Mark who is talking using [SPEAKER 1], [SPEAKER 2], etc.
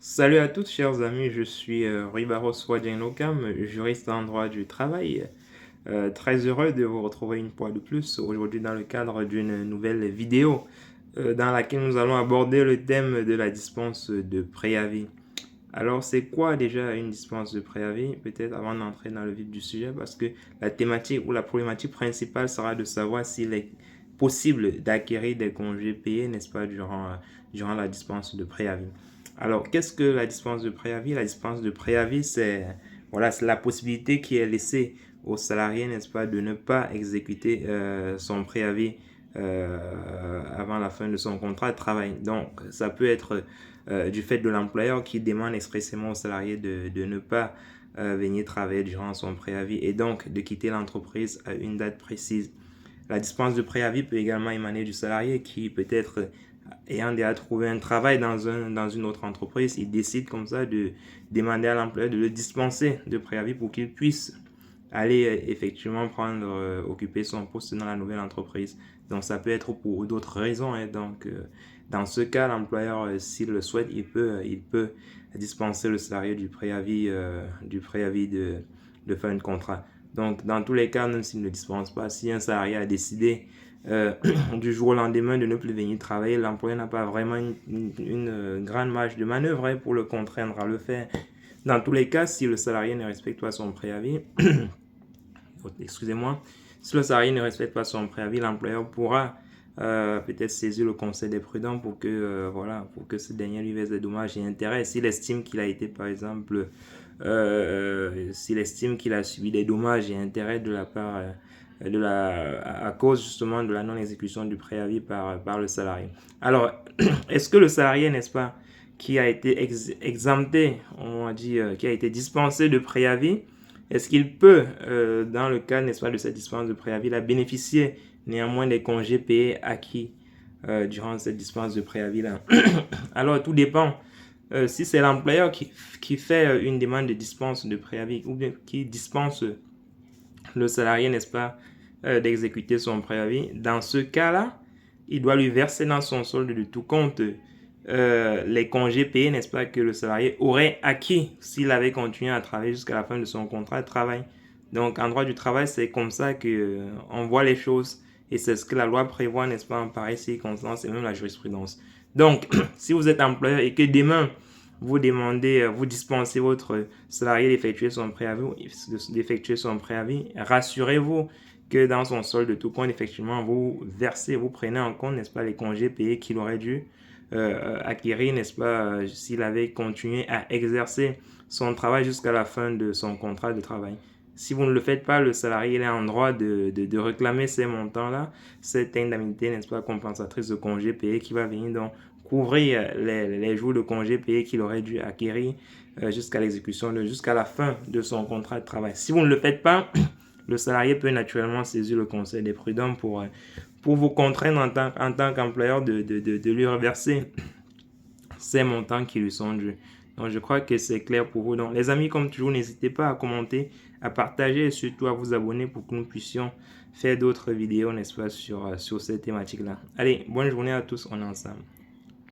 [SPEAKER 1] Salut à tous chers amis, je suis Rui Barros Wadjenokam, juriste en droit du travail. Très heureux de vous retrouver une fois de plus aujourd'hui dans le cadre d'une nouvelle vidéo dans laquelle nous allons aborder le thème de la dispense de préavis. Alors c'est quoi déjà une dispense de préavis? Peut-être avant d'entrer dans le vif du sujet, parce que la thématique ou la problématique principale sera de savoir s'il est possible d'acquérir des congés payés, n'est-ce pas, durant la dispense de préavis. Alors, qu'est-ce que la dispense de préavis? La dispense de préavis, c'est la possibilité qui est laissée au salarié, n'est-ce pas, de ne pas exécuter son préavis avant la fin de son contrat de travail. Donc, ça peut être du fait de l'employeur qui demande expressément au salarié de ne pas venir travailler durant son préavis et donc de quitter l'entreprise à une date précise. La dispense de préavis peut également émaner du salarié qui peut-être ayant déjà trouvé un travail dans une autre entreprise, il décide comme ça de demander à l'employeur de le dispenser de préavis pour qu'il puisse aller effectivement occuper son poste dans la nouvelle entreprise. Donc ça peut être pour d'autres raisons. Donc dans ce cas, l'employeur, s'il le souhaite, il peut dispenser le salarié du préavis de fin de contrat. Donc dans tous les cas, même s'il ne le dispense pas, si un salarié a décidé du jour au lendemain de ne plus venir travailler, l'employeur n'a pas vraiment une grande marge de manœuvre pour le contraindre à le faire. Dans tous les cas, si le salarié ne respecte pas son préavis, excusez-moi, si le salarié ne respecte pas son préavis, l'employeur pourra peut-être saisir le conseil des prudents pour que ce dernier lui verse des dommages et intérêts. S'il estime qu'il a été, par exemple, s'il estime qu'il a subi des dommages et intérêts de la part à cause justement de la non-exécution du préavis par le salarié. Alors, est-ce que le salarié, n'est-ce pas, qui a été exempté, on va dire, qui a été dispensé de préavis, est-ce qu'il peut, dans le cas, n'est-ce pas, de cette dispense de préavis, la bénéficier néanmoins des congés payés acquis durant cette dispense de préavis-là? Alors, tout dépend. Si c'est l'employeur qui fait une demande de dispense de préavis ou bien qui dispense le salarié, n'est-ce pas, d'exécuter son préavis, dans ce cas-là, il doit lui verser dans son solde de tout compte les congés payés, n'est-ce pas, que le salarié aurait acquis s'il avait continué à travailler jusqu'à la fin de son contrat de travail. Donc, en droit du travail, c'est comme ça qu'on voit les choses. Et c'est ce que la loi prévoit, n'est-ce pas, en pareille circonstance et même la jurisprudence. Donc, si vous êtes employeur et que demain, vous demandez, vous dispensez votre salarié d'effectuer son préavis, rassurez-vous que dans son solde de tout compte, effectivement, vous versez, vous prenez en compte, n'est-ce pas, les congés payés qu'il aurait dû acquérir, n'est-ce pas, s'il avait continué à exercer son travail jusqu'à la fin de son contrat de travail. Si vous ne le faites pas, le salarié est en droit de réclamer ces montants-là, cette indemnité, n'est-ce pas, compensatrice de congés payés qui va venir donc couvrir les jours de congés payés qu'il aurait dû acquérir jusqu'à la fin de son contrat de travail. Si vous ne le faites pas, le salarié peut naturellement saisir le conseil des prudents pour vous contraindre en tant qu'employeur de lui reverser ces montants qui lui sont dus. Donc, je crois que c'est clair pour vous. Donc, les amis, comme toujours, n'hésitez pas à commenter, à partager et surtout à vous abonner pour que nous puissions faire d'autres vidéos, n'est-ce pas, sur cette thématique-là. Allez, bonne journée à tous, on est ensemble.